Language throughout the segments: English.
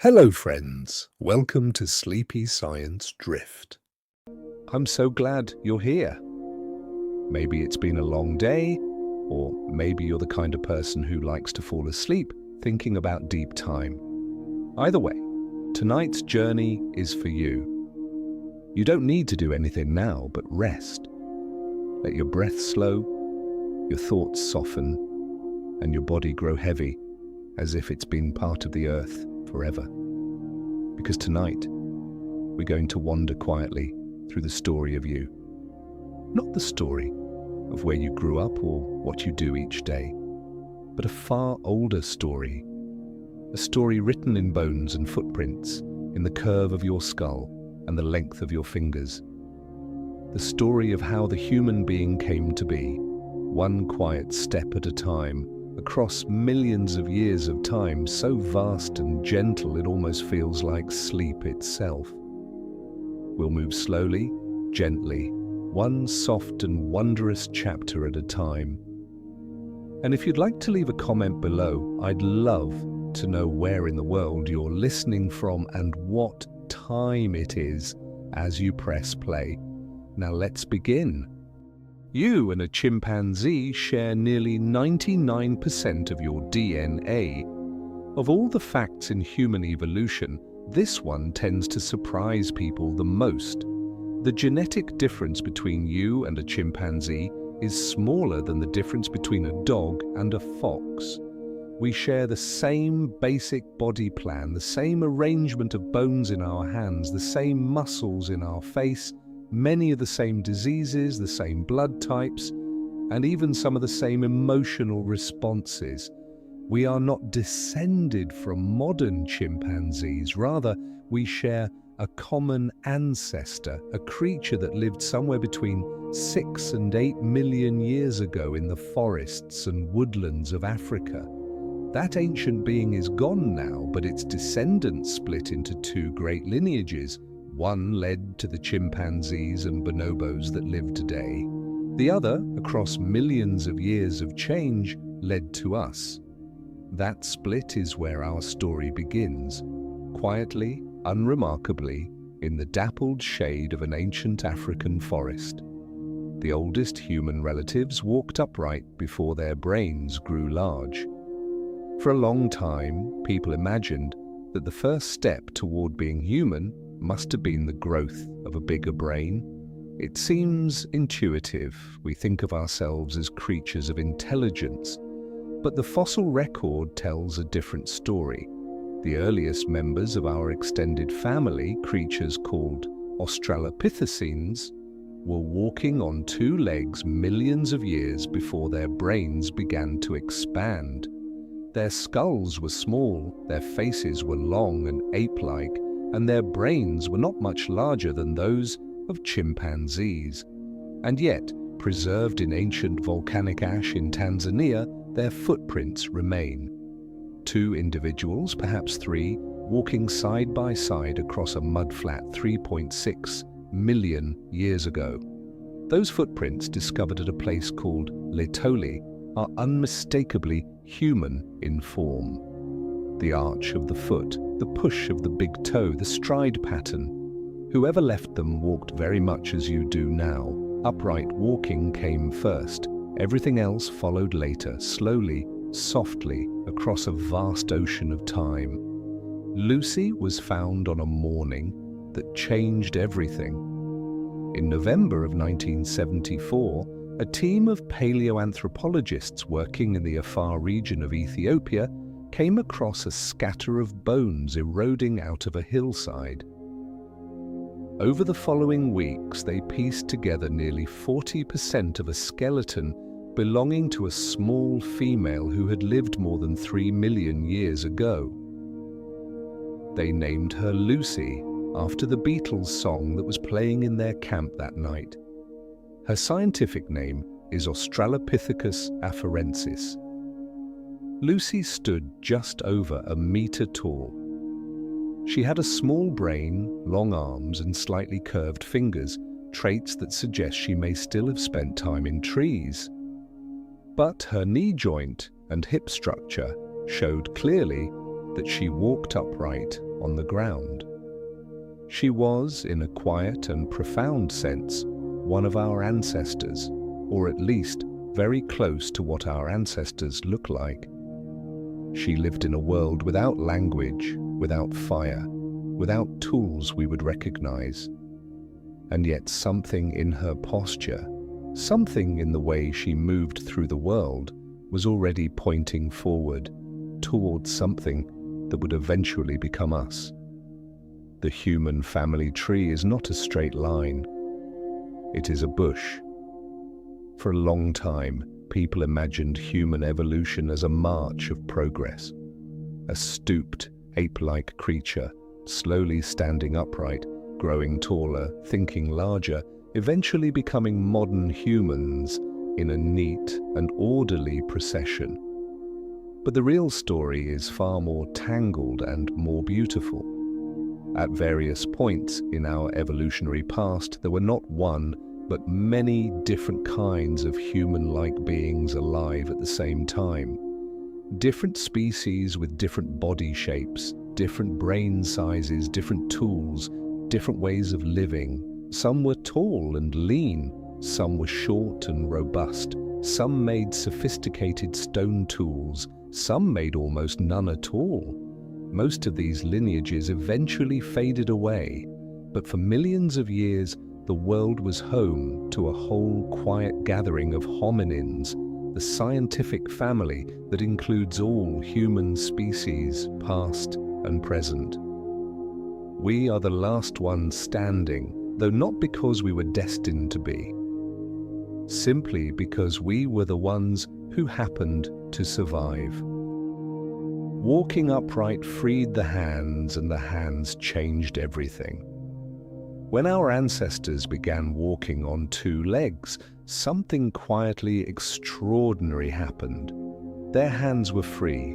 Hello friends, welcome to Sleepy Science Drift. I'm so glad you're here. Maybe it's been a long day, or maybe you're the kind of person who likes to fall asleep thinking about deep time. Either way, tonight's journey is for you. You don't need to do anything now but rest. Let your breath slow, your thoughts soften, and your body grow heavy as if it's been part of the earth forever. Because tonight, we're going to wander quietly through the story of you. Not the story of where you grew up or what you do each day, but a far older story. A story written in bones and footprints, in the curve of your skull and the length of your fingers. The story of how the human being came to be, one quiet step at a time, across millions of years of time, so vast and gentle it almost feels like sleep itself. We'll move slowly, gently, one soft and wondrous chapter at a time. And if you'd like to leave a comment below, I'd love to know where in the world you're listening from and what time it is as you press play. Now let's begin. You and a chimpanzee share nearly 99% of your DNA. Of all the facts in human evolution, this one tends to surprise people the most. The genetic difference between you and a chimpanzee is smaller than the difference between a dog and a fox. We share the same basic body plan, the same arrangement of bones in our hands, the same muscles in our face, many of the same diseases, the same blood types, and even some of the same emotional responses. We are not descended from modern chimpanzees. Rather, we share a common ancestor, a creature that lived somewhere between 6 and 8 million years ago in the forests and woodlands of Africa. That ancient being is gone now, but its descendants split into two great lineages. One led to the chimpanzees and bonobos that live today. The other, across millions of years of change, led to us. That split is where our story begins, quietly, unremarkably, in the dappled shade of an ancient African forest. The oldest human relatives walked upright before their brains grew large. For a long time, people imagined that the first step toward being human must have been the growth of a bigger brain. It seems intuitive. We think of ourselves as creatures of intelligence. But the fossil record tells a different story. The earliest members of our extended family, creatures called Australopithecines, were walking on two legs millions of years before their brains began to expand. Their skulls were small, their faces were long and ape-like, and their brains were not much larger than those of chimpanzees. And yet, preserved in ancient volcanic ash in Tanzania, their footprints remain. Two individuals, perhaps three, walking side by side across a mudflat 3.6 million years ago. Those footprints, discovered at a place called Letoli, are unmistakably human in form. The arch of the foot, the push of the big toe, the stride pattern. Whoever left them walked very much as you do now. Upright walking came first. Everything else followed later, slowly, softly, across a vast ocean of time. Lucy was found on a morning that changed everything. In November of 1974, a team of paleoanthropologists working in the Afar region of Ethiopia came across a scatter of bones eroding out of a hillside. Over the following weeks, they pieced together nearly 40% of a skeleton belonging to a small female who had lived more than 3 million years ago. They named her Lucy, after the Beatles song that was playing in their camp that night. Her scientific name is Australopithecus afarensis. Lucy stood just over a meter tall. She had a small brain, long arms, and slightly curved fingers, traits that suggest she may still have spent time in trees. But her knee joint and hip structure showed clearly that she walked upright on the ground. She was, in a quiet and profound sense, one of our ancestors, or at least very close to what our ancestors look like. She lived in a world without language, without fire, without tools we would recognize. And yet something in her posture, something in the way she moved through the world, was already pointing forward, towards something that would eventually become us. The human family tree is not a straight line. It is a bush. For a long time, people imagined human evolution as a march of progress. A stooped, ape-like creature, slowly standing upright, growing taller, thinking larger, eventually becoming modern humans in a neat and orderly procession. But the real story is far more tangled and more beautiful. At various points in our evolutionary past, there were not one, but many different kinds of human-like beings alive at the same time. Different species with different body shapes, different brain sizes, different tools, different ways of living. Some were tall and lean, some were short and robust, some made sophisticated stone tools, some made almost none at all. Most of these lineages eventually faded away, but for millions of years, the world was home to a whole quiet gathering of hominins, the scientific family that includes all human species, past and present. We are the last ones standing, though not because we were destined to be. Simply because we were the ones who happened to survive. Walking upright freed the hands, and the hands changed everything. When our ancestors began walking on two legs, something quietly extraordinary happened. Their hands were free,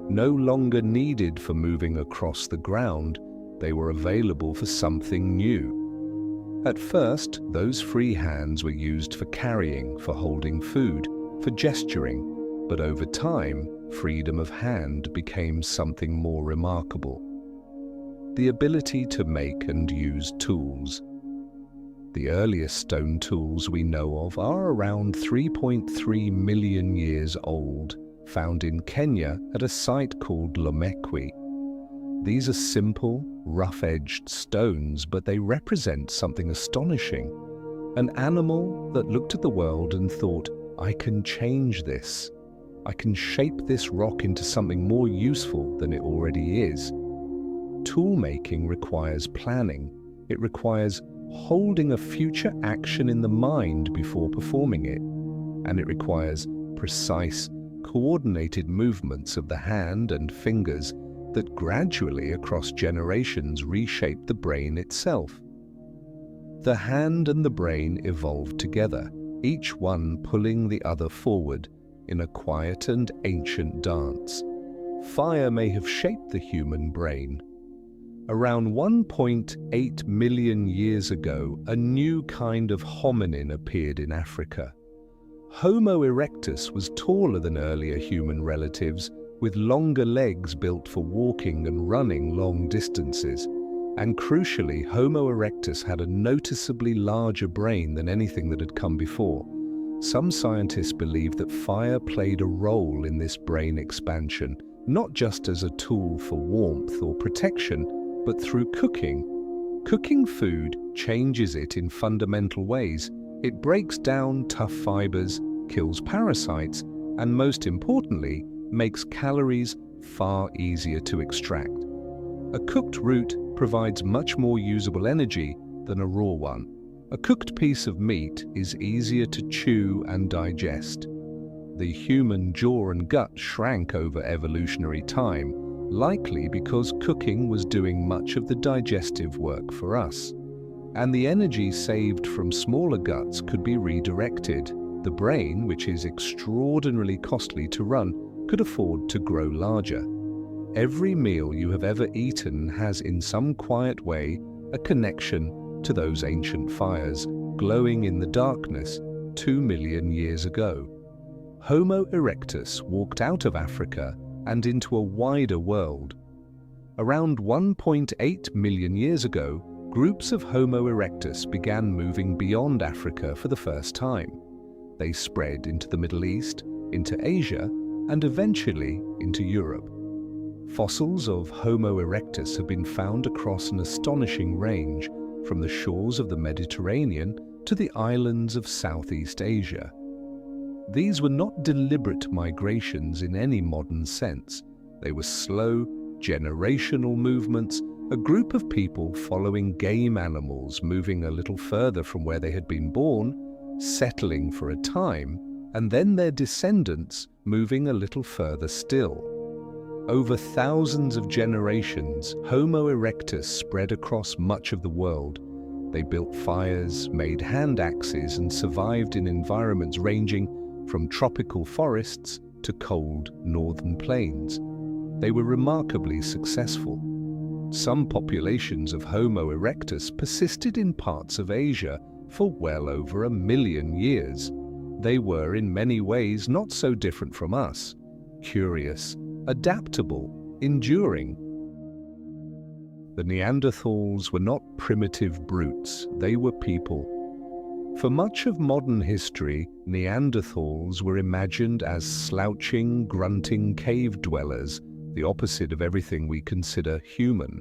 no longer needed for moving across the ground. They were available for something new. At first, those free hands were used for carrying, for holding food, for gesturing, but over time, freedom of hand became something more remarkable. The ability to make and use tools. The earliest stone tools we know of are around 3.3 million years old, found in Kenya at a site called Lomekwi. These are simple, rough-edged stones, but they represent something astonishing. An animal that looked at the world and thought, I can change this. I can shape this rock into something more useful than it already is. Tool-making requires planning. It requires holding a future action in the mind before performing it. And it requires precise, coordinated movements of the hand and fingers that gradually, across generations, reshape the brain itself. The hand and the brain evolved together, each one pulling the other forward in a quiet and ancient dance. Fire may have shaped the human brain. Around 1.8 million years ago, a new kind of hominin appeared in Africa. Homo erectus was taller than earlier human relatives, with longer legs built for walking and running long distances. And crucially, Homo erectus had a noticeably larger brain than anything that had come before. Some scientists believe that fire played a role in this brain expansion, not just as a tool for warmth or protection, but through cooking. Cooking food changes it in fundamental ways. It breaks down tough fibers, kills parasites, and most importantly, makes calories far easier to extract. A cooked root provides much more usable energy than a raw one. A cooked piece of meat is easier to chew and digest. The human jaw and gut shrank over evolutionary time, likely because cooking was doing much of the digestive work for us. And the energy saved from smaller guts could be redirected. The brain, which is extraordinarily costly to run, could afford to grow larger. Every meal you have ever eaten has, in some quiet way, a connection to those ancient fires glowing in the darkness 2 million years ago. Homo erectus walked out of Africa and into a wider world. Around 1.8 million years ago, groups of Homo erectus began moving beyond Africa for the first time. They spread into the Middle East, into Asia, and eventually into Europe. Fossils of Homo erectus have been found across an astonishing range, from the shores of the Mediterranean to the islands of Southeast Asia. These were not deliberate migrations in any modern sense. They were slow, generational movements, a group of people following game animals moving a little further from where they had been born, settling for a time, and then their descendants moving a little further still. Over thousands of generations, Homo erectus spread across much of the world. They built fires, made hand axes, and survived in environments ranging from tropical forests to cold northern plains. They were remarkably successful. Some populations of Homo erectus persisted in parts of Asia for well over 1 million years. They were in many ways not so different from us, curious, adaptable, enduring. The Neanderthals were not primitive brutes, they were people. For much of modern history, Neanderthals were imagined as slouching, grunting cave dwellers, the opposite of everything we consider human.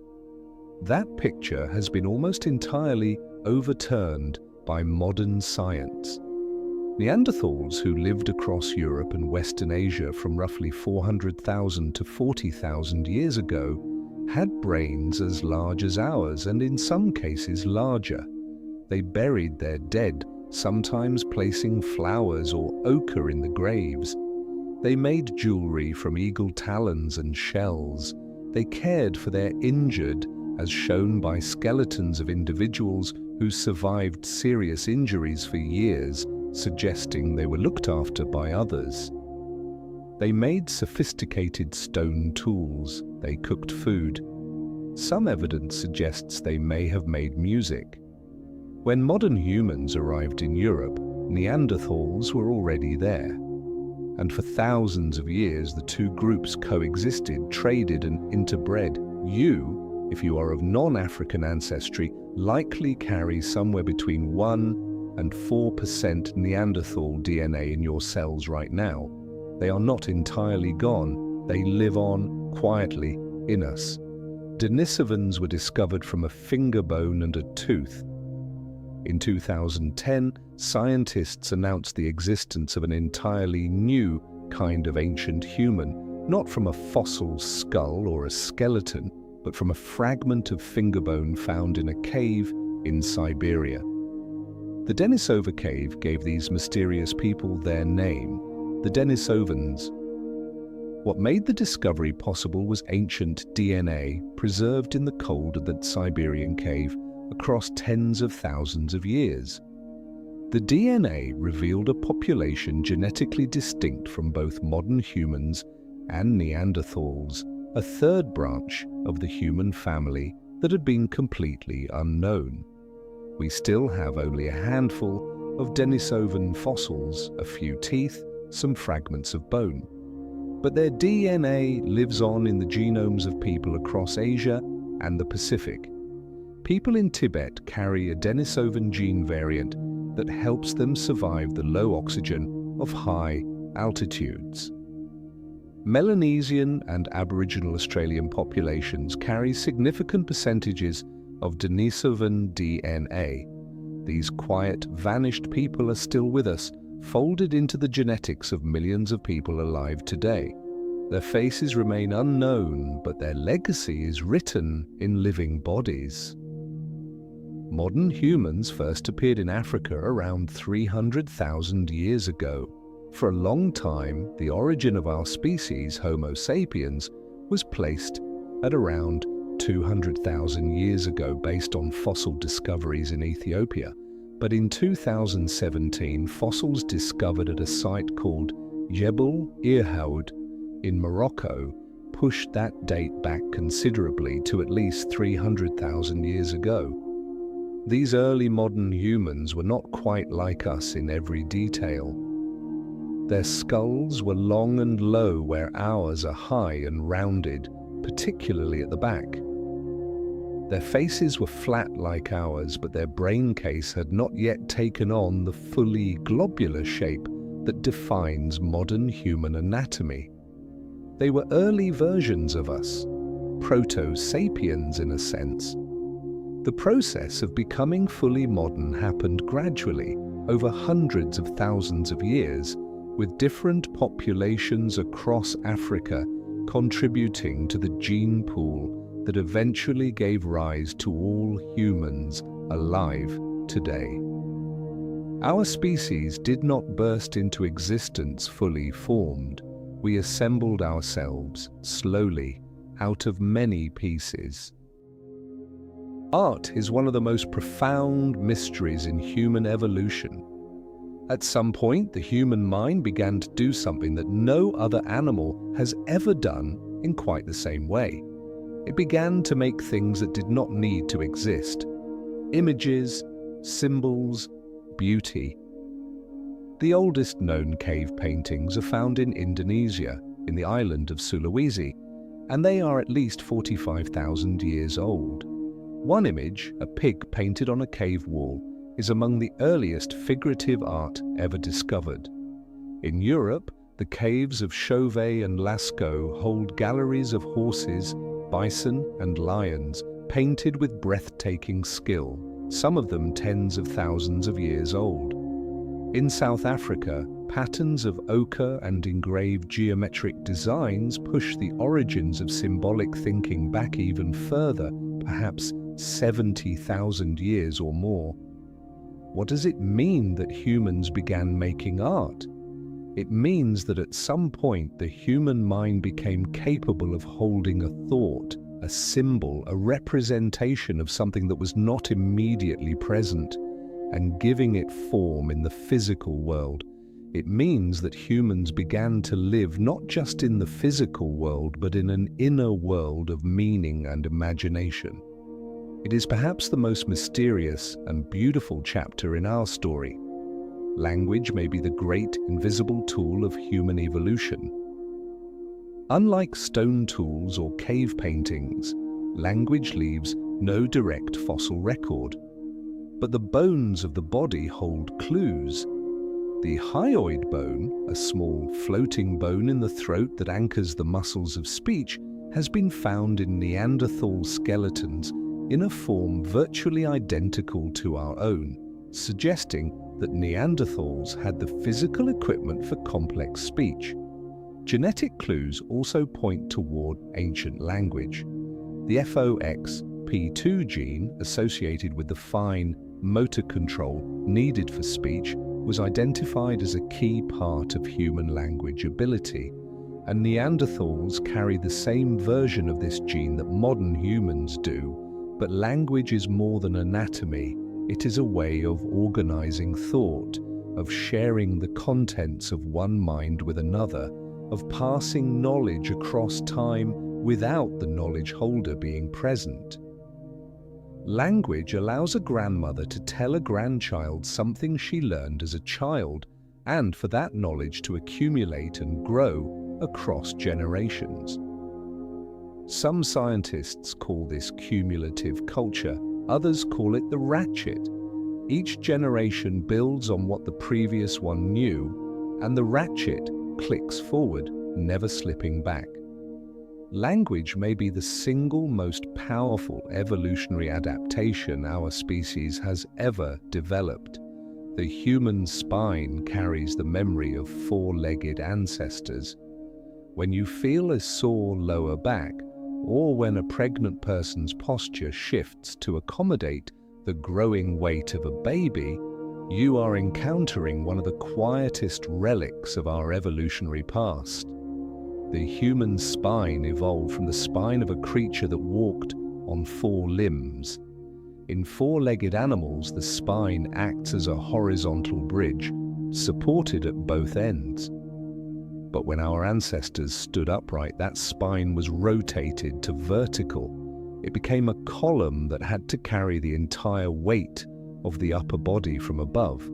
That picture has been almost entirely overturned by modern science. Neanderthals, who lived across Europe and Western Asia from roughly 400,000 to 40,000 years ago, had brains as large as ours and in some cases larger. They buried their dead, sometimes placing flowers or ochre in the graves. They made jewelry from eagle talons and shells. They cared for their injured, as shown by skeletons of individuals who survived serious injuries for years, suggesting they were looked after by others. They made sophisticated stone tools. They cooked food. Some evidence suggests they may have made music. When modern humans arrived in Europe, Neanderthals were already there. And for thousands of years, the two groups coexisted, traded, and interbred. You, if you are of non-African ancestry, likely carry somewhere between 1 and 4% Neanderthal DNA in your cells right now. They are not entirely gone. They live on quietly in us. Denisovans were discovered from a finger bone and a tooth. In 2010, scientists announced the existence of an entirely new kind of ancient human, not from a fossil skull or a skeleton, but from a fragment of finger bone found in a cave in Siberia. The Denisova cave gave these mysterious people their name, the Denisovans. What made the discovery possible was ancient DNA preserved in the cold of the Siberian cave across tens of thousands of years. The DNA revealed a population genetically distinct from both modern humans and Neanderthals, a third branch of the human family that had been completely unknown. We still have only a handful of Denisovan fossils, a few teeth, some fragments of bone. But their DNA lives on in the genomes of people across Asia and the Pacific. People in Tibet carry a Denisovan gene variant that helps them survive the low oxygen of high altitudes. Melanesian and Aboriginal Australian populations carry significant percentages of Denisovan DNA. These quiet, vanished people are still with us, folded into the genetics of millions of people alive today. Their faces remain unknown, but their legacy is written in living bodies. Modern humans first appeared in Africa around 300,000 years ago. For a long time, the origin of our species, Homo sapiens, was placed at around 200,000 years ago based on fossil discoveries in Ethiopia. But in 2017, fossils discovered at a site called Jebel Irhoud in Morocco pushed that date back considerably to at least 300,000 years ago. These early modern humans were not quite like us in every detail. Their skulls were long and low where ours are high and rounded, particularly at the back. Their faces were flat like ours, but their brain case had not yet taken on the fully globular shape that defines modern human anatomy. They were early versions of us, proto-sapiens in a sense. The process of becoming fully modern happened gradually over hundreds of thousands of years, with different populations across Africa contributing to the gene pool that eventually gave rise to all humans alive today. Our species did not burst into existence fully formed. We assembled ourselves slowly out of many pieces. Art is one of the most profound mysteries in human evolution. At some point, the human mind began to do something that no other animal has ever done in quite the same way. It began to make things that did not need to exist. Images, symbols, beauty. The oldest known cave paintings are found in Indonesia, in the island of Sulawesi, and they are at least 45,000 years old. One image, a pig painted on a cave wall, is among the earliest figurative art ever discovered. In Europe, the caves of Chauvet and Lascaux hold galleries of horses, bison and lions, painted with breathtaking skill, some of them tens of thousands of years old. In South Africa, patterns of ochre and engraved geometric designs push the origins of symbolic thinking back even further, perhaps 70,000 years or more. What does it mean that humans began making art? It means that at some point the human mind became capable of holding a thought, a symbol, a representation of something that was not immediately present, and giving it form in the physical world. It means that humans began to live not just in the physical world, but in an inner world of meaning and imagination. It is perhaps the most mysterious and beautiful chapter in our story. Language may be the great invisible tool of human evolution. Unlike stone tools or cave paintings, language leaves no direct fossil record. But the bones of the body hold clues. The hyoid bone, a small floating bone in the throat that anchors the muscles of speech, has been found in Neanderthal skeletons in a form virtually identical to our own, suggesting that Neanderthals had the physical equipment for complex speech. Genetic clues also point toward ancient language. The FOXP2 gene, associated with the fine motor control needed for speech, was identified as a key part of human language ability, and Neanderthals carry the same version of this gene that modern humans do. But language is more than anatomy. It is a way of organizing thought, of sharing the contents of one mind with another, of passing knowledge across time without the knowledge holder being present. Language allows a grandmother to tell a grandchild something she learned as a child, and for that knowledge to accumulate and grow across generations. Some scientists call this cumulative culture. Others call it the ratchet. Each generation builds on what the previous one knew, and the ratchet clicks forward, never slipping back. Language may be the single most powerful evolutionary adaptation our species has ever developed. The human spine carries the memory of four-legged ancestors. When you feel a sore lower back, or when a pregnant person's posture shifts to accommodate the growing weight of a baby, you are encountering one of the quietest relics of our evolutionary past. The human spine evolved from the spine of a creature that walked on four limbs. In four-legged animals, the spine acts as a horizontal bridge, supported at both ends. But when our ancestors stood upright, that spine was rotated to vertical. It became a column that had to carry the entire weight of the upper body from above.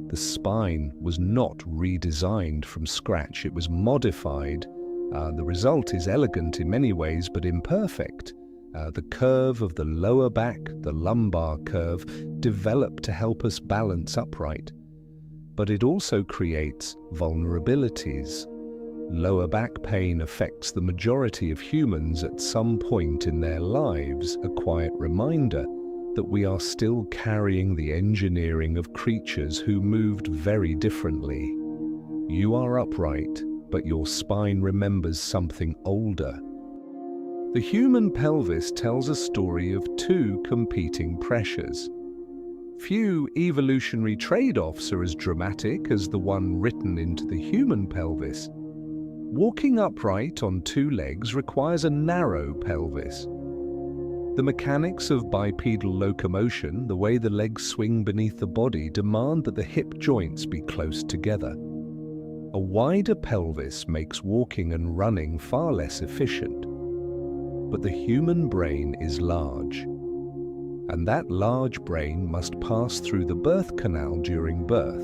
The spine was not redesigned from scratch. It was modified The result is elegant in many ways, but imperfect. The curve of the lower back, the lumbar curve, developed to help us balance upright. But it also creates vulnerabilities. Lower back pain affects the majority of humans at some point in their lives, a quiet reminder that we are still carrying the engineering of creatures who moved very differently. You are upright, but your spine remembers something older. The human pelvis tells a story of two competing pressures. Few evolutionary trade-offs are as dramatic as the one written into the human pelvis. Walking upright on two legs requires a narrow pelvis. The mechanics of bipedal locomotion, the way the legs swing beneath the body, demand that the hip joints be close together. A wider pelvis makes walking and running far less efficient. But the human brain is large, and that large brain must pass through the birth canal during birth.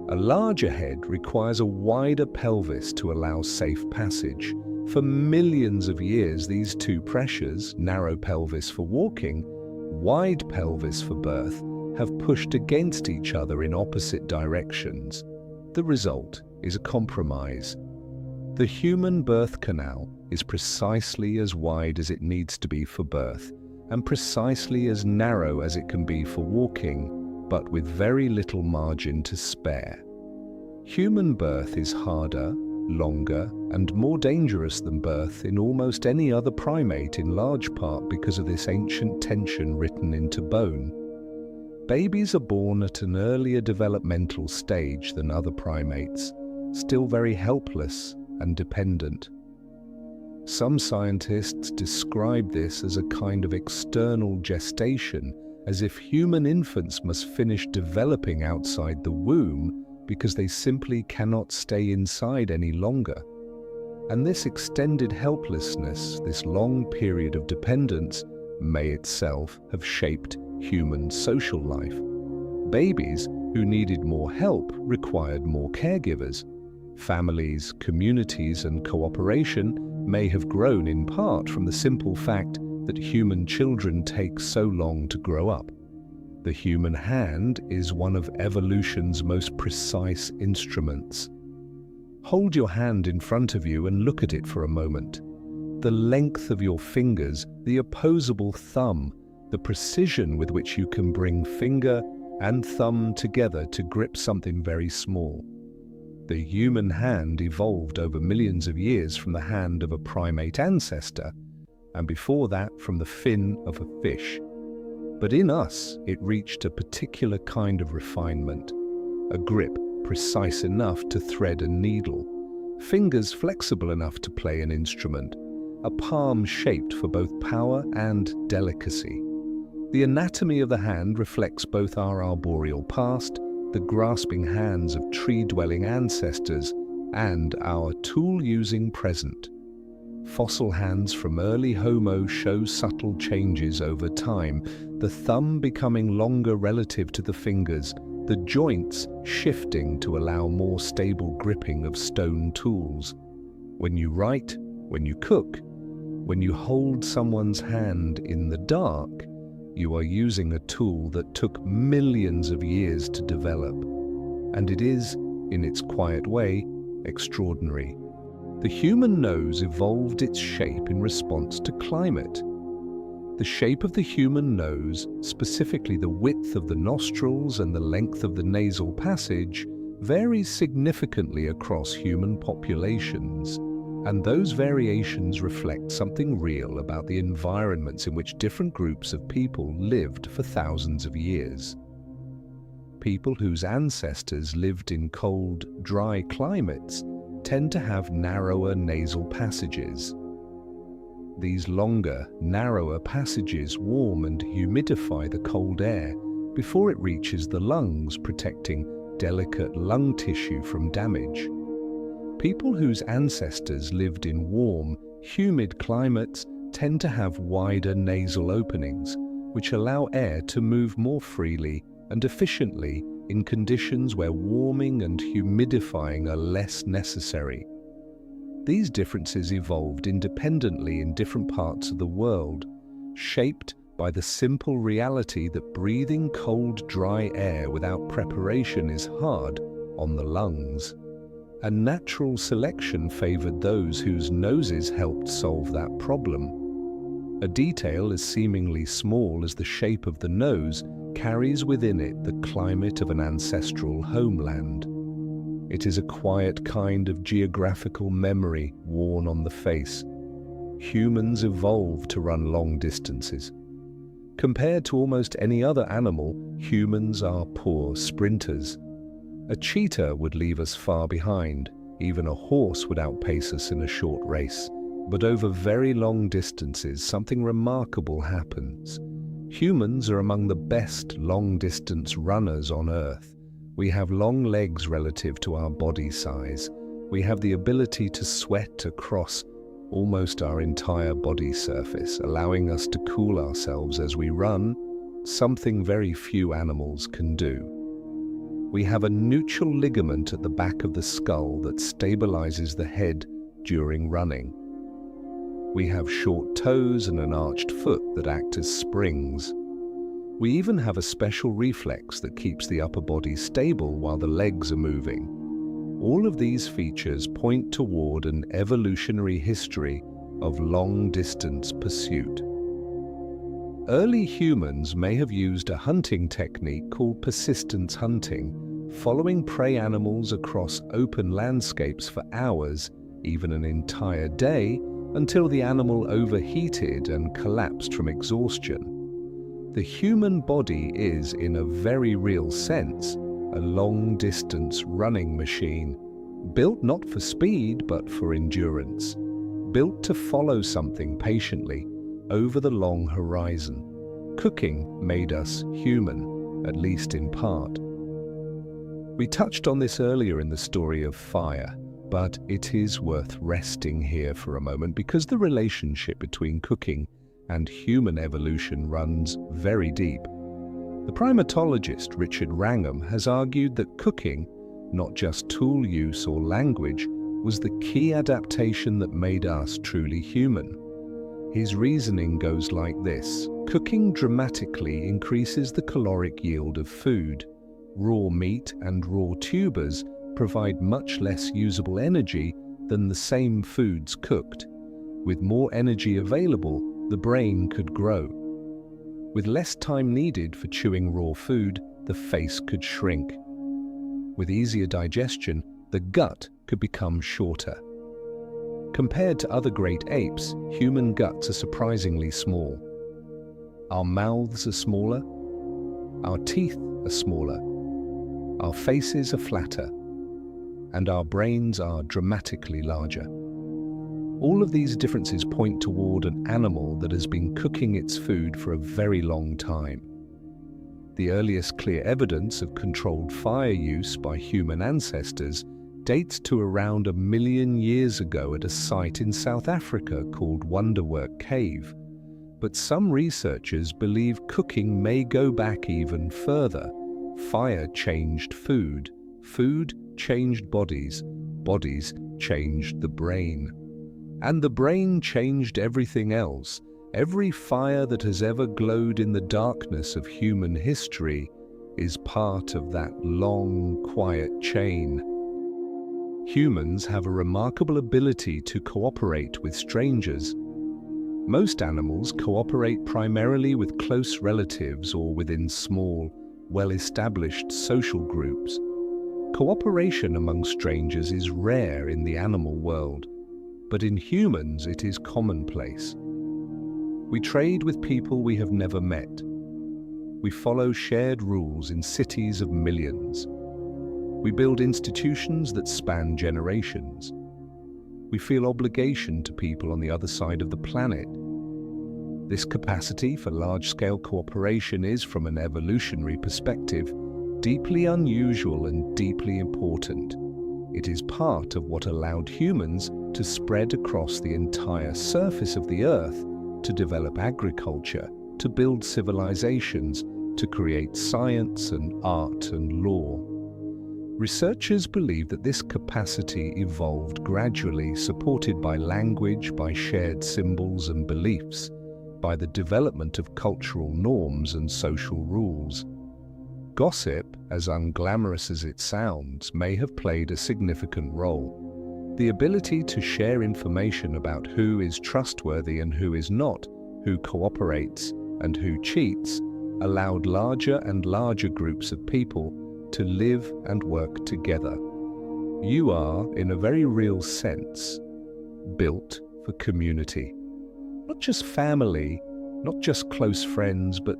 A larger head requires a wider pelvis to allow safe passage. For millions of years, these two pressures, narrow pelvis for walking, wide pelvis for birth, have pushed against each other in opposite directions. The result is a compromise. The human birth canal is precisely as wide as it needs to be for birth, and precisely as narrow as it can be for walking, but with very little margin to spare. Human birth is harder, longer, and more dangerous than birth in almost any other primate, in large part because of this ancient tension written into bone. Babies are born at an earlier developmental stage than other primates, still very helpless and dependent. Some scientists describe this as a kind of external gestation, as if human infants must finish developing outside the womb because they simply cannot stay inside any longer. And this extended helplessness, this long period of dependence, may itself have shaped human social life. Babies who needed more help required more caregivers. Families, communities, and cooperation may have grown in part from the simple fact that human children take so long to grow up. The human hand is one of evolution's most precise instruments. Hold your hand in front of you and look at it for a moment. The length of your fingers, the opposable thumb, the precision with which you can bring finger and thumb together to grip something very small. The human hand evolved over millions of years from the hand of a primate ancestor, and before that from the fin of a fish. But in us, it reached a particular kind of refinement, a grip precise enough to thread a needle, fingers flexible enough to play an instrument, a palm shaped for both power and delicacy. The anatomy of the hand reflects both our arboreal past, the grasping hands of tree-dwelling ancestors, and our tool-using present. Fossil hands from early Homo show subtle changes over time, the thumb becoming longer relative to the fingers, the joints shifting to allow more stable gripping of stone tools. When you write, when you cook, when you hold someone's hand in the dark, you are using a tool that took millions of years to develop. And it is, in its quiet way, extraordinary. The human nose evolved its shape in response to climate. The shape of the human nose, specifically the width of the nostrils and the length of the nasal passage, varies significantly across human populations. And those variations reflect something real about the environments in which different groups of people lived for thousands of years. People whose ancestors lived in cold, dry climates tend to have narrower nasal passages. These longer, narrower passages warm and humidify the cold air before it reaches the lungs, protecting delicate lung tissue from damage. People whose ancestors lived in warm, humid climates tend to have wider nasal openings, which allow air to move more freely and efficiently in conditions where warming and humidifying are less necessary. These differences evolved independently in different parts of the world, shaped by the simple reality that breathing cold, dry air without preparation is hard on the lungs. And natural selection favored those whose noses helped solve that problem. A detail as seemingly small as the shape of the nose carries within it the climate of an ancestral homeland. It is a quiet kind of geographical memory worn on the face. Humans evolved to run long distances. Compared to almost any other animal, humans are poor sprinters. A cheetah would leave us far behind. Even a horse would outpace us in a short race. But over very long distances, something remarkable happens. Humans are among the best long-distance runners on Earth. We have long legs relative to our body size. We have the ability to sweat across almost our entire body surface, allowing us to cool ourselves as we run, something very few animals can do. We have a neutral ligament at the back of the skull that stabilizes the head during running. We have short toes and an arched foot that act as springs. We even have a special reflex that keeps the upper body stable while the legs are moving. All of these features point toward an evolutionary history of long-distance pursuit. Early humans may have used a hunting technique called persistence hunting, following prey animals across open landscapes for hours, even an entire day, until the animal overheated and collapsed from exhaustion. The human body is, in a very real sense, a long-distance running machine, built not for speed but for endurance, built to follow something patiently over the long horizon. Cooking made us human, at least in part. We touched on this earlier in the story of fire, but it is worth resting here for a moment because the relationship between cooking and human evolution runs very deep. The primatologist Richard Wrangham has argued that cooking, not just tool use or language, was the key adaptation that made us truly human. His reasoning goes like this. Cooking dramatically increases the caloric yield of food. Raw meat and raw tubers provide much less usable energy than the same foods cooked. With more energy available, the brain could grow. With less time needed for chewing raw food, the face could shrink. With easier digestion, the gut could become shorter. Compared to other great apes, human guts are surprisingly small. Our mouths are smaller, our teeth are smaller, our faces are flatter, and our brains are dramatically larger. All of these differences point toward an animal that has been cooking its food for a very long time. The earliest clear evidence of controlled fire use by human ancestors dates to around 1 million years ago at a site in South Africa called Wonderwork Cave. But some researchers believe cooking may go back even further. Fire changed food, food changed bodies, bodies changed the brain. And the brain changed everything else. Every fire that has ever glowed in the darkness of human history is part of that long, quiet chain. Humans have a remarkable ability to cooperate with strangers. Most animals cooperate primarily with close relatives or within small, well-established social groups. Cooperation among strangers is rare in the animal world, but in humans it is commonplace. We trade with people we have never met. We follow shared rules in cities of millions. We build institutions that span generations. We feel obligation to people on the other side of the planet. This capacity for large-scale cooperation is, from an evolutionary perspective, deeply unusual and deeply important. It is part of what allowed humans to spread across the entire surface of the Earth, to develop agriculture, to build civilizations, to create science and art and law. Researchers believe that this capacity evolved gradually, supported by language, by shared symbols and beliefs, by the development of cultural norms and social rules. Gossip, as unglamorous as it sounds, may have played a significant role. The ability to share information about who is trustworthy and who is not, who cooperates and who cheats, allowed larger and larger groups of people to live and work together. You are, in a very real sense, built for community. Not just family, not just close friends, but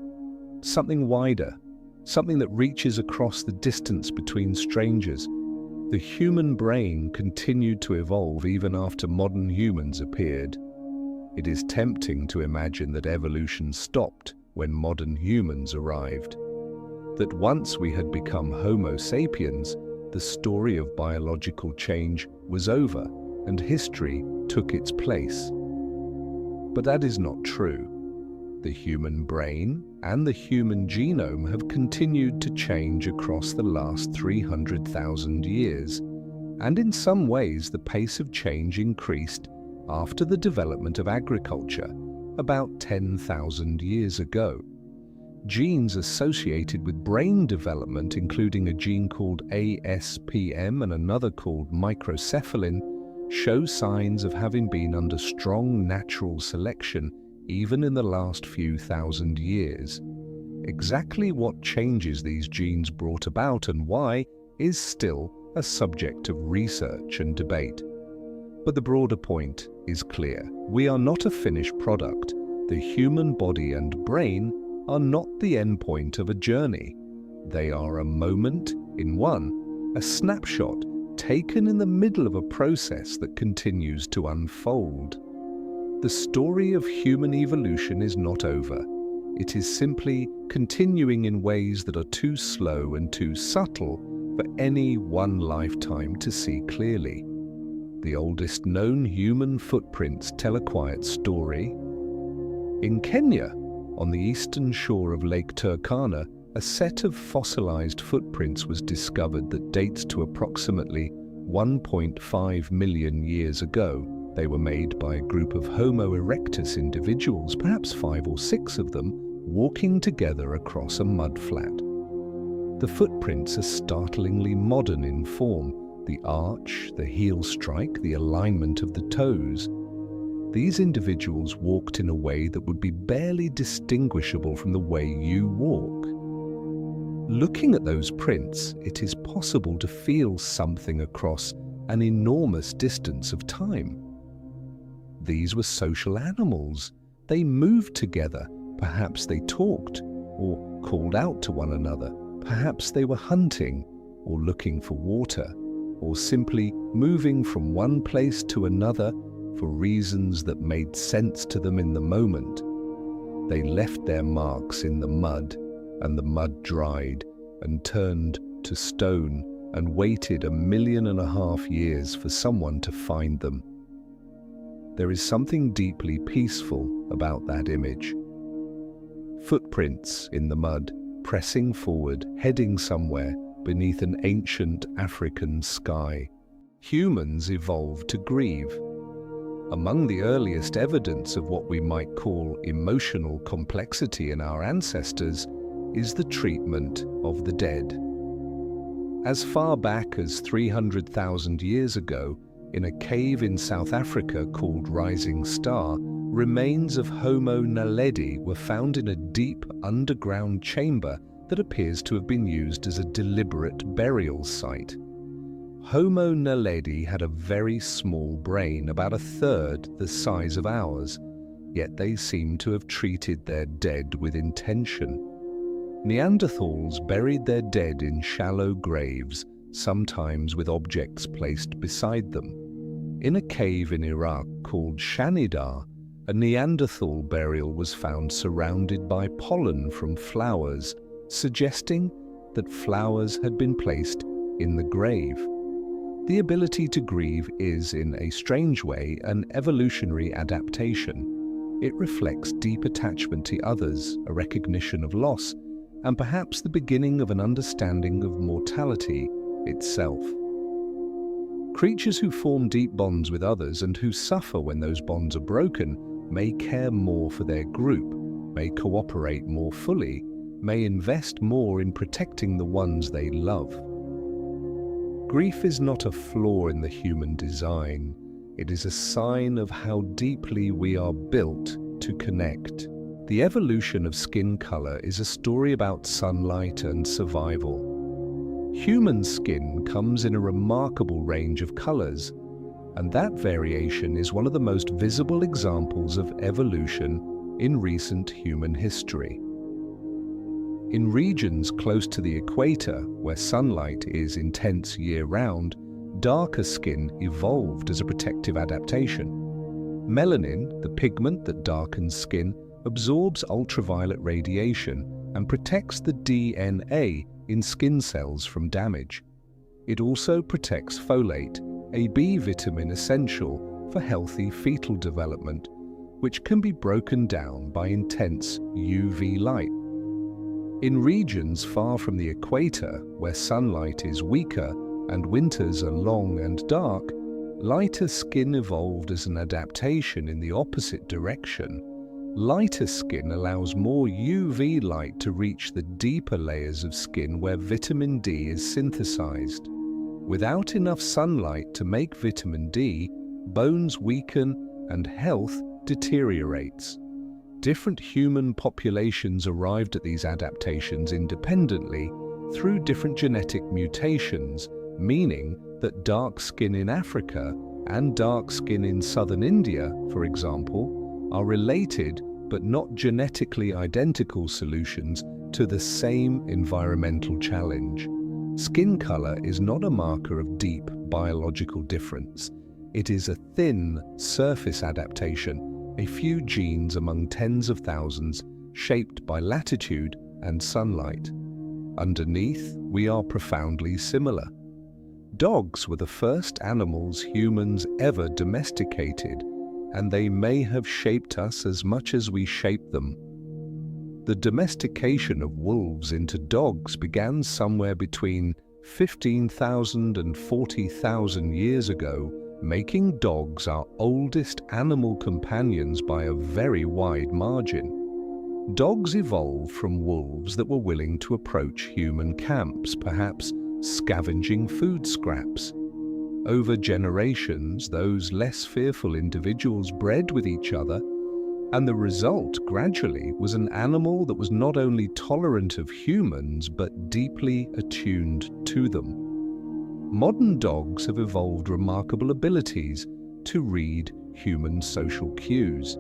something wider, something that reaches across the distance between strangers. The human brain continued to evolve even after modern humans appeared. It is tempting to imagine that evolution stopped when modern humans arrived. That once we had become Homo sapiens, the story of biological change was over and history took its place. But that is not true. The human brain and the human genome have continued to change across the last 300,000 years, and in some ways the pace of change increased after the development of agriculture about 10,000 years ago. Genes associated with brain development, including a gene called ASPM and another called microcephalin, show signs of having been under strong natural selection even in the last few thousand years. Exactly what changes these genes brought about and why is still a subject of research and debate. But the broader point is clear. We are not a finished product. The human body and brain are not the endpoint of a journey. They are a moment in one, a snapshot taken in the middle of a process that continues to unfold. The story of human evolution is not over. It is simply continuing in ways that are too slow and too subtle for any one lifetime to see clearly. The oldest known human footprints tell a quiet story. In Kenya, on the eastern shore of Lake Turkana, a set of fossilized footprints was discovered that dates to approximately 1.5 million years ago. They were made by a group of Homo erectus individuals, perhaps 5 or 6 of them, walking together across a mudflat. The footprints are startlingly modern in form: the arch, the heel strike, the alignment of the toes. These individuals walked in a way that would be barely distinguishable from the way you walk. Looking at those prints, it is possible to feel something across an enormous distance of time. These were social animals. They moved together. Perhaps they talked or called out to one another. Perhaps they were hunting or looking for water, or simply moving from one place to another for reasons that made sense to them in the moment. They left their marks in the mud, and the mud dried and turned to stone and waited 1.5 million years for someone to find them. There is something deeply peaceful about that image. Footprints in the mud, pressing forward, heading somewhere beneath an ancient African sky. Humans evolved to grieve. Among the earliest evidence of what we might call emotional complexity in our ancestors is the treatment of the dead. As far back as 300,000 years ago, in a cave in South Africa called Rising Star, remains of Homo naledi were found in a deep underground chamber that appears to have been used as a deliberate burial site. Homo naledi had a very small brain, about 1/3 the size of ours, yet they seem to have treated their dead with intention. Neanderthals buried their dead in shallow graves, sometimes with objects placed beside them. In a cave in Iraq called Shanidar, a Neanderthal burial was found surrounded by pollen from flowers, suggesting that flowers had been placed in the grave. The ability to grieve is, in a strange way, an evolutionary adaptation. It reflects deep attachment to others, a recognition of loss, and perhaps the beginning of an understanding of mortality itself. Creatures who form deep bonds with others and who suffer when those bonds are broken may care more for their group, may cooperate more fully, may invest more in protecting the ones they love. Grief is not a flaw in the human design. It is a sign of how deeply we are built to connect. The evolution of skin color is a story about sunlight and survival. Human skin comes in a remarkable range of colors, and that variation is one of the most visible examples of evolution in recent human history. In regions close to the equator, where sunlight is intense year-round, darker skin evolved as a protective adaptation. Melanin, the pigment that darkens skin, absorbs ultraviolet radiation and protects the DNA in skin cells from damage. It also protects folate, a B vitamin essential for healthy fetal development, which can be broken down by intense UV light. In regions far from the equator, where sunlight is weaker and winters are long and dark, lighter skin evolved as an adaptation in the opposite direction. Lighter skin allows more UV light to reach the deeper layers of skin where vitamin D is synthesized. Without enough sunlight to make vitamin D, bones weaken and health deteriorates. Different human populations arrived at these adaptations independently through different genetic mutations, meaning that dark skin in Africa and dark skin in southern India, for example, are related but not genetically identical solutions to the same environmental challenge. Skin color is not a marker of deep biological difference. It is a thin surface adaptation, a few genes among tens of thousands, shaped by latitude and sunlight. Underneath, we are profoundly similar. Dogs were the first animals humans ever domesticated, and they may have shaped us as much as we shaped them. The domestication of wolves into dogs began somewhere between 15,000 and 40,000 years ago, making dogs our oldest animal companions by a very wide margin. Dogs evolved from wolves that were willing to approach human camps, perhaps scavenging food scraps. Over generations, those less fearful individuals bred with each other, and the result gradually was an animal that was not only tolerant of humans but deeply attuned to them. Modern dogs have evolved remarkable abilities to read human social cues.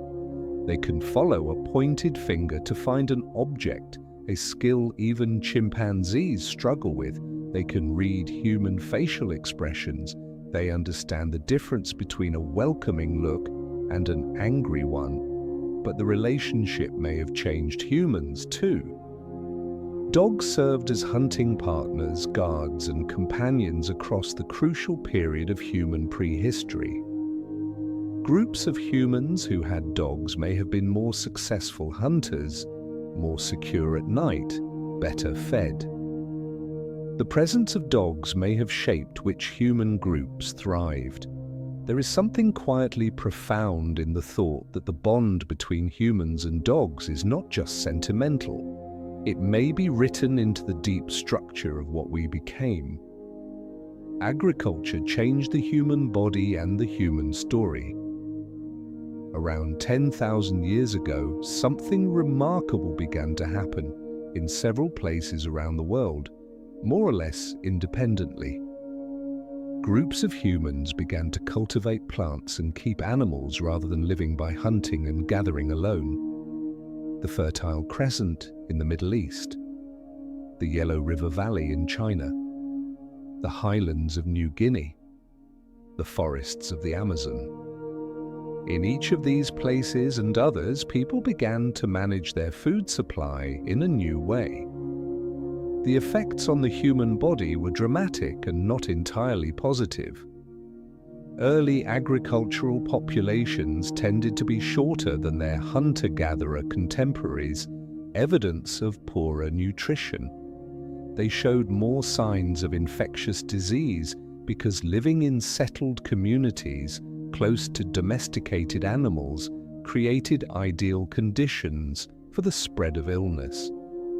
They can follow a pointed finger to find an object, a skill even chimpanzees struggle with. They can read human facial expressions. They understand the difference between a welcoming look and an angry one. But the relationship may have changed humans too. Dogs served as hunting partners, guards, and companions across the crucial period of human prehistory. Groups of humans who had dogs may have been more successful hunters, more secure at night, better fed. The presence of dogs may have shaped which human groups thrived. There is something quietly profound in the thought that the bond between humans and dogs is not just sentimental. It may be written into the deep structure of what we became. Agriculture changed the human body and the human story. Around 10,000 years ago, something remarkable began to happen in several places around the world, more or less independently. Groups of humans began to cultivate plants and keep animals rather than living by hunting and gathering alone. The Fertile Crescent in the Middle East, the Yellow River Valley in China, the highlands of New Guinea, the forests of the Amazon. In each of these places and others, people began to manage their food supply in a new way. The effects on the human body were dramatic and not entirely positive. Early agricultural populations tended to be shorter than their hunter-gatherer contemporaries, evidence of poorer nutrition. They showed more signs of infectious disease because living in settled communities close to domesticated animals created ideal conditions for the spread of illness.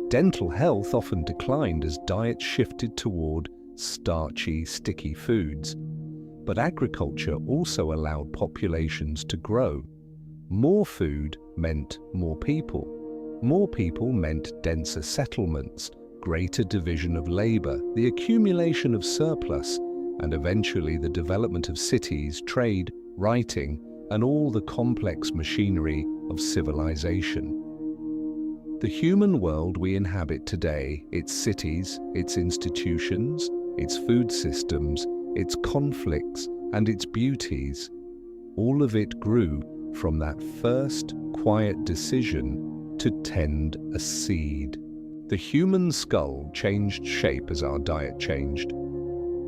Dental health often declined as diets shifted toward starchy, sticky foods. But agriculture also allowed populations to grow. More food meant more people. More people meant denser settlements, greater division of labor, the accumulation of surplus, and eventually the development of cities, trade, writing, and all the complex machinery of civilization. The human world we inhabit today, its cities, its institutions, its food systems, its conflicts, and its beauties, all of it grew from that first quiet decision to tend a seed. The human skull changed shape as our diet changed.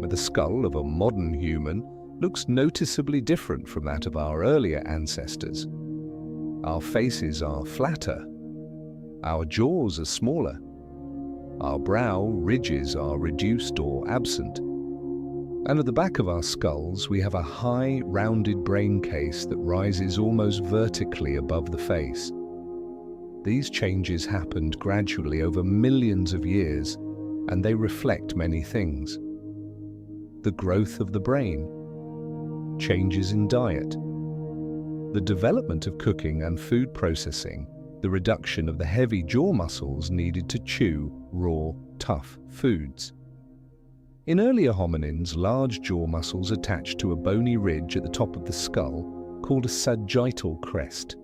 The skull of a modern human looks noticeably different from that of our earlier ancestors. Our faces are flatter. Our jaws are smaller. Our brow ridges are reduced or absent. And at the back of our skulls, we have a high, rounded brain case that rises almost vertically above the face. These changes happened gradually over millions of years, and they reflect many things. The growth of the brain, changes in diet, the development of cooking and food processing, the reduction of the heavy jaw muscles needed to chew raw, tough foods. In earlier hominins, large jaw muscles attached to a bony ridge at the top of the skull, called a sagittal crest.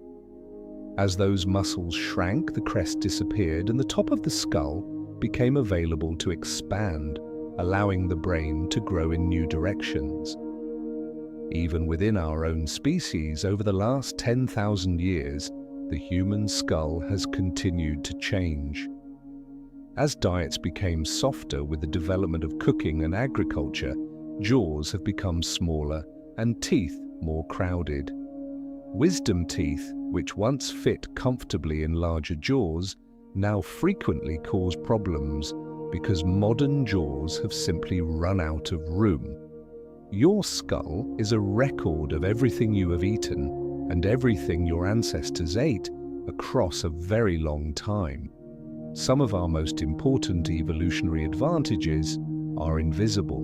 As those muscles shrank, the crest disappeared and the top of the skull became available to expand, allowing the brain to grow in new directions. Even within our own species, over the last 10,000 years, the human skull has continued to change. As diets became softer with the development of cooking and agriculture, jaws have become smaller and teeth more crowded. Wisdom teeth, which once fit comfortably in larger jaws, now frequently cause problems because modern jaws have simply run out of room. Your skull is a record of everything you have eaten and everything your ancestors ate across a very long time. Some of our most important evolutionary advantages are invisible.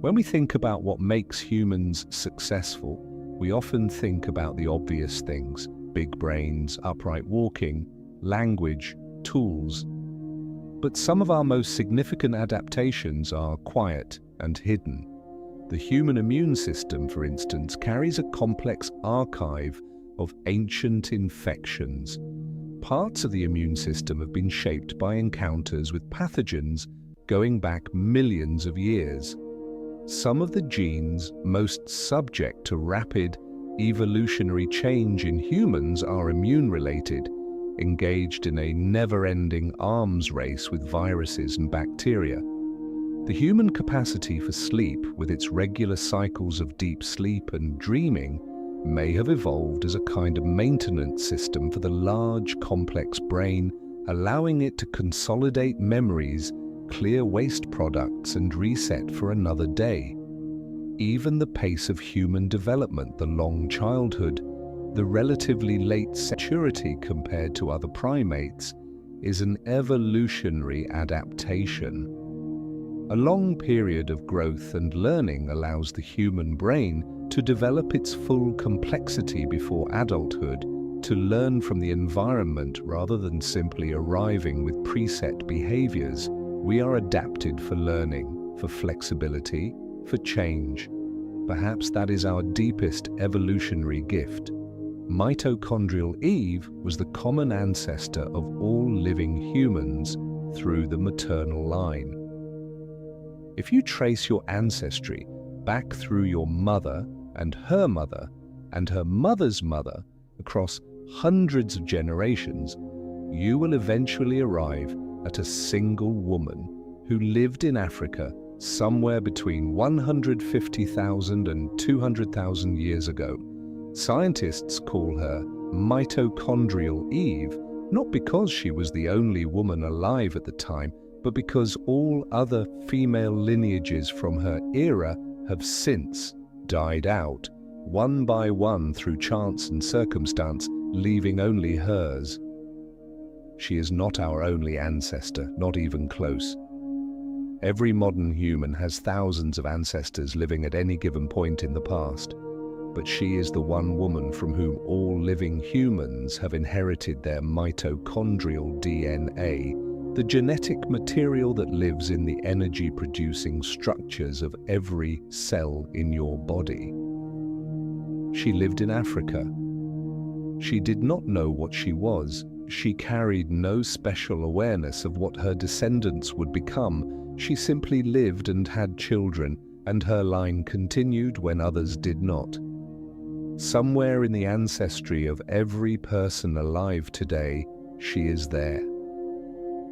When we think about what makes humans successful, we often think about the obvious things: big brains, upright walking, language, tools. But some of our most significant adaptations are quiet and hidden. The human immune system, for instance, carries a complex archive of ancient infections. Parts of the immune system have been shaped by encounters with pathogens going back millions of years. Some of the genes most subject to rapid evolutionary change in humans are immune-related, engaged in a never-ending arms race with viruses and bacteria. The human capacity for sleep, with its regular cycles of deep sleep and dreaming, may have evolved as a kind of maintenance system for the large, complex brain, allowing it to consolidate memories, clear waste products, and reset for another day. Even the pace of human development, the long childhood, the relatively late maturity compared to other primates, is an evolutionary adaptation. A long period of growth and learning allows the human brain to develop its full complexity before adulthood, to learn from the environment rather than simply arriving with preset behaviors. We are adapted for learning, for flexibility, for change. Perhaps that is our deepest evolutionary gift. Mitochondrial Eve was the common ancestor of all living humans through the maternal line. If you trace your ancestry back through your mother and her mother and her mother's mother across hundreds of generations, you will eventually arrive at a single woman who lived in Africa somewhere between 150,000 and 200,000 years ago. Scientists call her Mitochondrial Eve, not because she was the only woman alive at the time, but because all other female lineages from her era have since died out, one by one through chance and circumstance, leaving only hers. She is not our only ancestor, not even close. Every modern human has thousands of ancestors living at any given point in the past, but she is the one woman from whom all living humans have inherited their mitochondrial DNA, the genetic material that lives in the energy-producing structures of every cell in your body. She lived in Africa. She did not know what she was. She carried no special awareness of what her descendants would become. She simply lived and had children, and her line continued when others did not. Somewhere in the ancestry of every person alive today, she is there.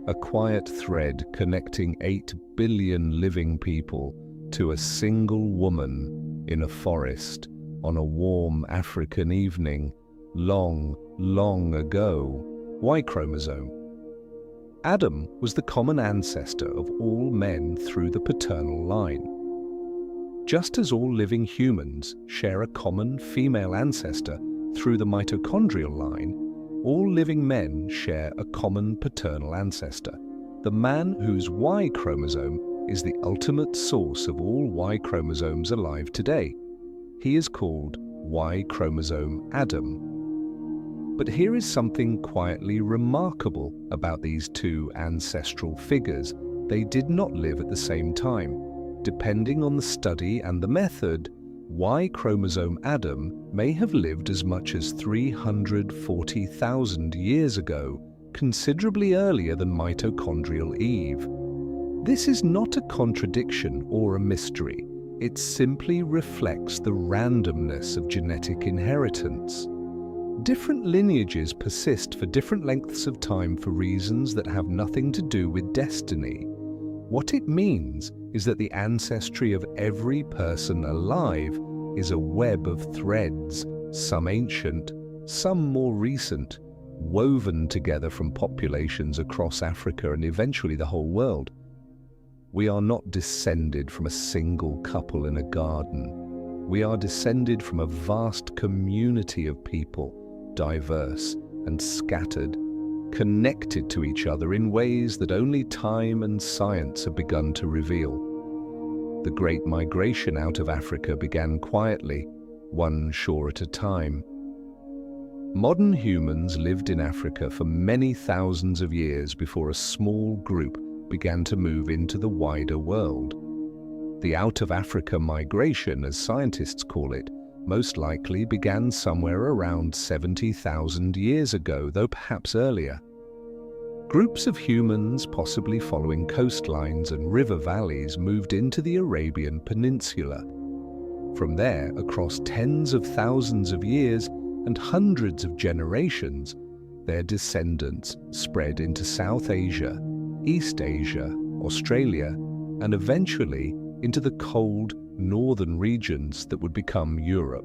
A quiet thread connecting 8 billion living people to a single woman in a forest on a warm African evening, long, long ago. Y chromosome. Adam was the common ancestor of all men through the paternal line. Just as all living humans share a common female ancestor through the mitochondrial line, all living men share a common paternal ancestor. The man whose Y chromosome is the ultimate source of all Y chromosomes alive today. He is called Y chromosome Adam. But here is something quietly remarkable about these two ancestral figures. They did not live at the same time. Depending on the study and the method, Y chromosome Adam may have lived as much as 340,000 years ago, considerably earlier than mitochondrial Eve. This is not a contradiction or a mystery. It simply reflects the randomness of genetic inheritance. Different lineages persist for different lengths of time for reasons that have nothing to do with destiny. What it means is that the ancestry of every person alive is a web of threads, some ancient, some more recent, woven together from populations across Africa and eventually the whole world. We are not descended from a single couple in a garden. We are descended from a vast community of people, diverse and scattered, connected to each other in ways that only time and science have begun to reveal. The Great Migration out of Africa began quietly, one shore at a time. Modern humans lived in Africa for many thousands of years before a small group began to move into the wider world. The out-of-Africa migration, as scientists call it, most likely began somewhere around 70,000 years ago, though perhaps earlier. Groups of humans, possibly following coastlines and river valleys, moved into the Arabian Peninsula. From there, across tens of thousands of years and hundreds of generations, their descendants spread into South Asia, East Asia, Australia, and eventually into the cold northern regions that would become Europe.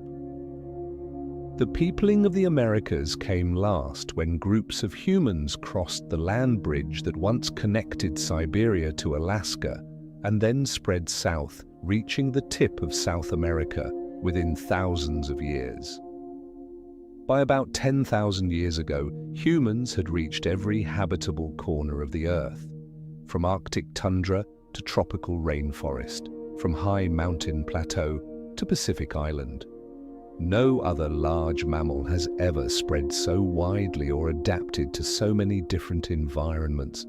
The peopling of the Americas came last when groups of humans crossed the land bridge that once connected Siberia to Alaska and then spread south, reaching the tip of South America within thousands of years. By about 10,000 years ago, humans had reached every habitable corner of the Earth, from Arctic tundra to tropical rainforest, from high mountain plateau to Pacific island. No other large mammal has ever spread so widely or adapted to so many different environments.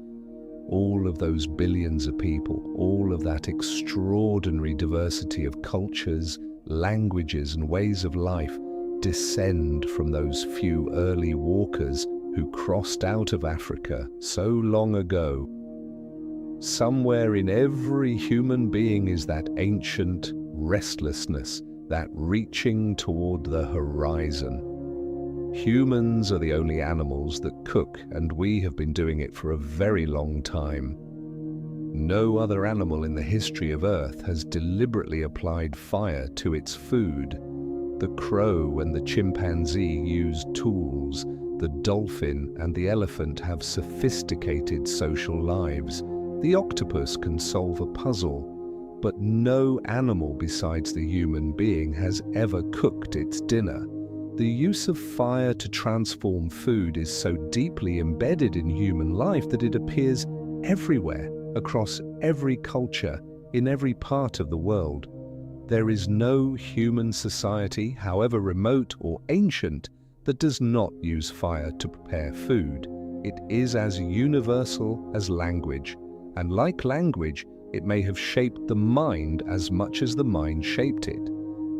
All of those billions of people, all of that extraordinary diversity of cultures, languages, and ways of life descend from those few early walkers who crossed out of Africa so long ago. Somewhere in every human being is that ancient restlessness, that reaching toward the horizon. Humans are the only animals that cook, and we have been doing it for a very long time. No other animal in the history of Earth has deliberately applied fire to its food. The crow and the chimpanzee use tools. The dolphin and the elephant have sophisticated social lives. The octopus can solve a puzzle, but no animal besides the human being has ever cooked its dinner. The use of fire to transform food is so deeply embedded in human life that it appears everywhere, across every culture, in every part of the world. There is no human society, however remote or ancient, that does not use fire to prepare food. It is as universal as language, and like language, it may have shaped the mind as much as the mind shaped it.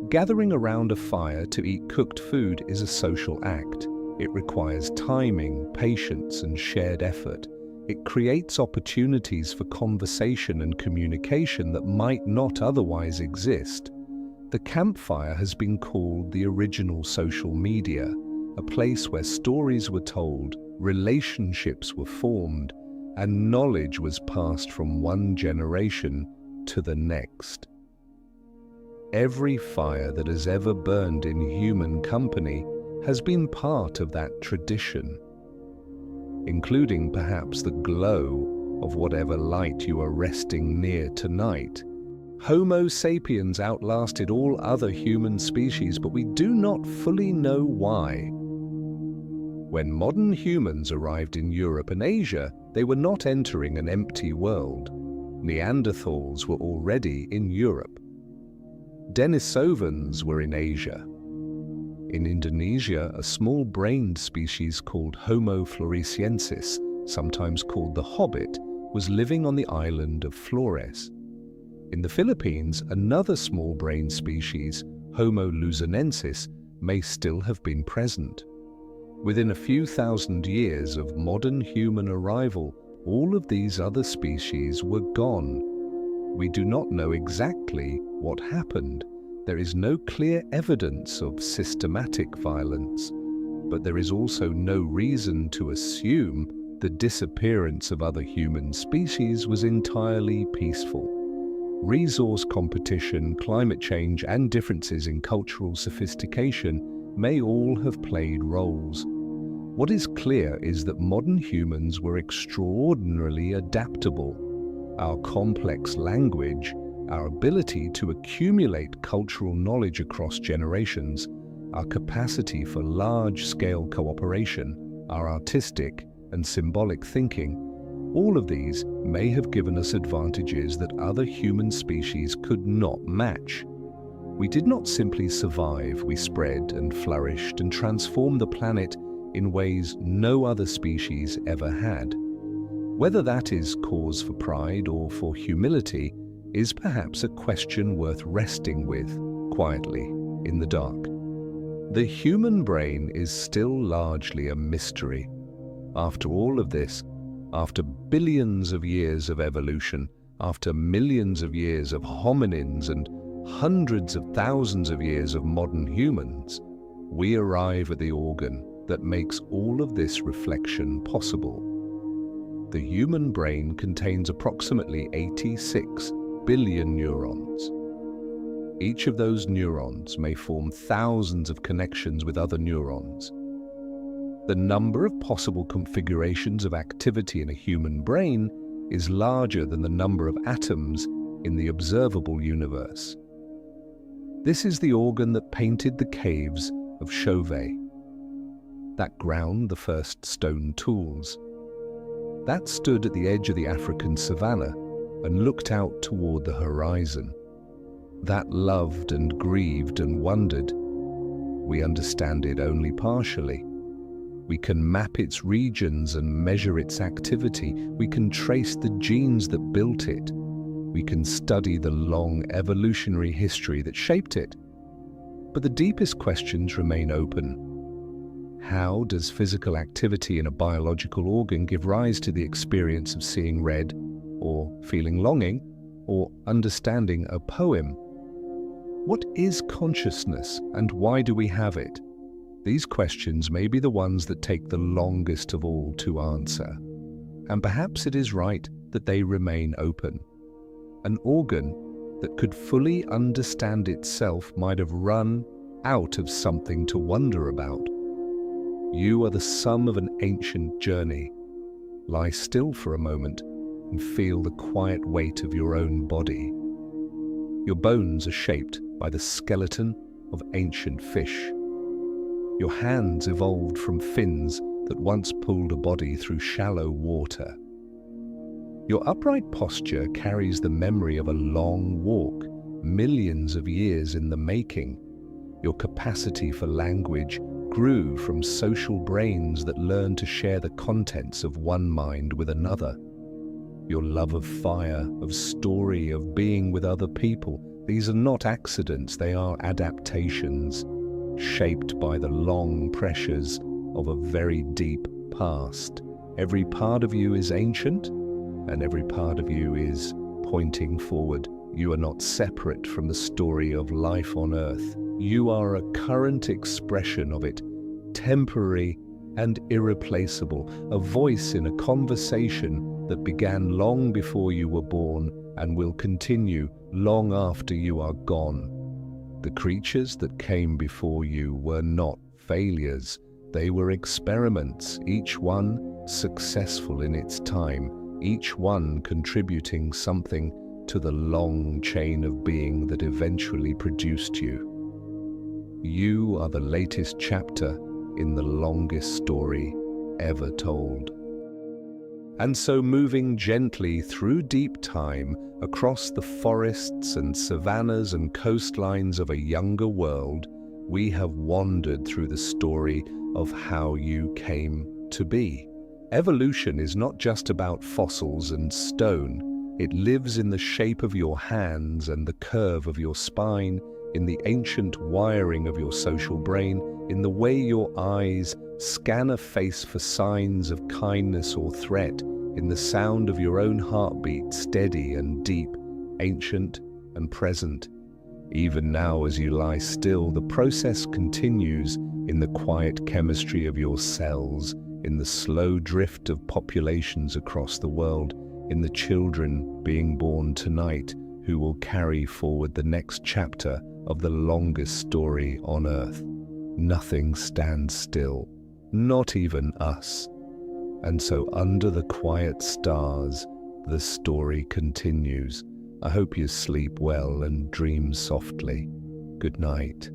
Gathering around a fire to eat cooked food is a social act. It requires timing, patience, and shared effort. It creates opportunities for conversation and communication that might not otherwise exist. The campfire has been called the original social media, a place where stories were told, relationships were formed, and knowledge was passed from one generation to the next. Every fire that has ever burned in human company has been part of that tradition, including perhaps the glow of whatever light you are resting near tonight. Homo sapiens outlasted all other human species, but we do not fully know why. When modern humans arrived in Europe and Asia, they were not entering an empty world. Neanderthals were already in Europe. Denisovans were in Asia. In Indonesia, a small-brained species called Homo floresiensis, sometimes called the Hobbit, was living on the island of Flores. In the Philippines, another small-brained species, Homo luzonensis, may still have been present. Within a few thousand years of modern human arrival, all of these other species were gone. We do not know exactly what happened. There is no clear evidence of systematic violence, but there is also no reason to assume the disappearance of other human species was entirely peaceful. Resource competition, climate change, and differences in cultural sophistication may all have played roles. What is clear is that modern humans were extraordinarily adaptable. Our complex language, our ability to accumulate cultural knowledge across generations, our capacity for large-scale cooperation, our artistic and symbolic thinking, all of these may have given us advantages that other human species could not match. We did not simply survive, we spread and flourished and transformed the planet in ways no other species ever had. Whether that is cause for pride or for humility is perhaps a question worth resting with, quietly, in the dark. The human brain is still largely a mystery. After all of this, after billions of years of evolution, after millions of years of hominins and hundreds of thousands of years of modern humans, we arrive at the organ that makes all of this reflection possible. The human brain contains approximately 86 billion neurons. Each of those neurons may form thousands of connections with other neurons. The number of possible configurations of activity in a human brain is larger than the number of atoms in the observable universe. This is the organ that painted the caves of Chauvet, that ground the first stone tools, that stood at the edge of the African savanna and looked out toward the horizon, that loved and grieved and wondered. We understand it only partially. We can map its regions and measure its activity. We can trace the genes that built it. We can study the long evolutionary history that shaped it. But the deepest questions remain open. How does physical activity in a biological organ give rise to the experience of seeing red, or feeling longing, or understanding a poem? What is consciousness, and why do we have it? These questions may be the ones that take the longest of all to answer. And perhaps it is right that they remain open. An organ that could fully understand itself might have run out of something to wonder about. You are the sum of an ancient journey. Lie still for a moment. and feel the quiet weight of your own body. Your bones are shaped by the skeleton of ancient fish. Your hands evolved from fins that once pulled a body through shallow water. Your upright posture carries the memory of a long walk, millions of years in the making. Your capacity for language grew from social brains that learned to share the contents of one mind with another. Your love of fire, of story, of being with other people, these are not accidents, they are adaptations, shaped by the long pressures of a very deep past. Every part of you is ancient, and every part of you is pointing forward. You are not separate from the story of life on Earth. You are a current expression of it, temporary and irreplaceable, a voice in a conversation that began long before you were born and will continue long after you are gone. The creatures that came before you were not failures. They were experiments, each one successful in its time, each one contributing something to the long chain of being that eventually produced you. You are the latest chapter in the longest story ever told. And so, moving gently through deep time, across the forests and savannas and coastlines of a younger world, we have wandered through the story of how you came to be. Evolution is not just about fossils and stone. It lives in the shape of your hands and the curve of your spine, in the ancient wiring of your social brain, in the way your eyes scan a face for signs of kindness or threat, in the sound of your own heartbeat, steady and deep, ancient and present. Even now, as you lie still, the process continues in the quiet chemistry of your cells, in the slow drift of populations across the world, in the children being born tonight who will carry forward the next chapter of the longest story on Earth. Nothing stands still, not even us. And so under the quiet stars, the story continues. I hope you sleep well and dream softly. Good night.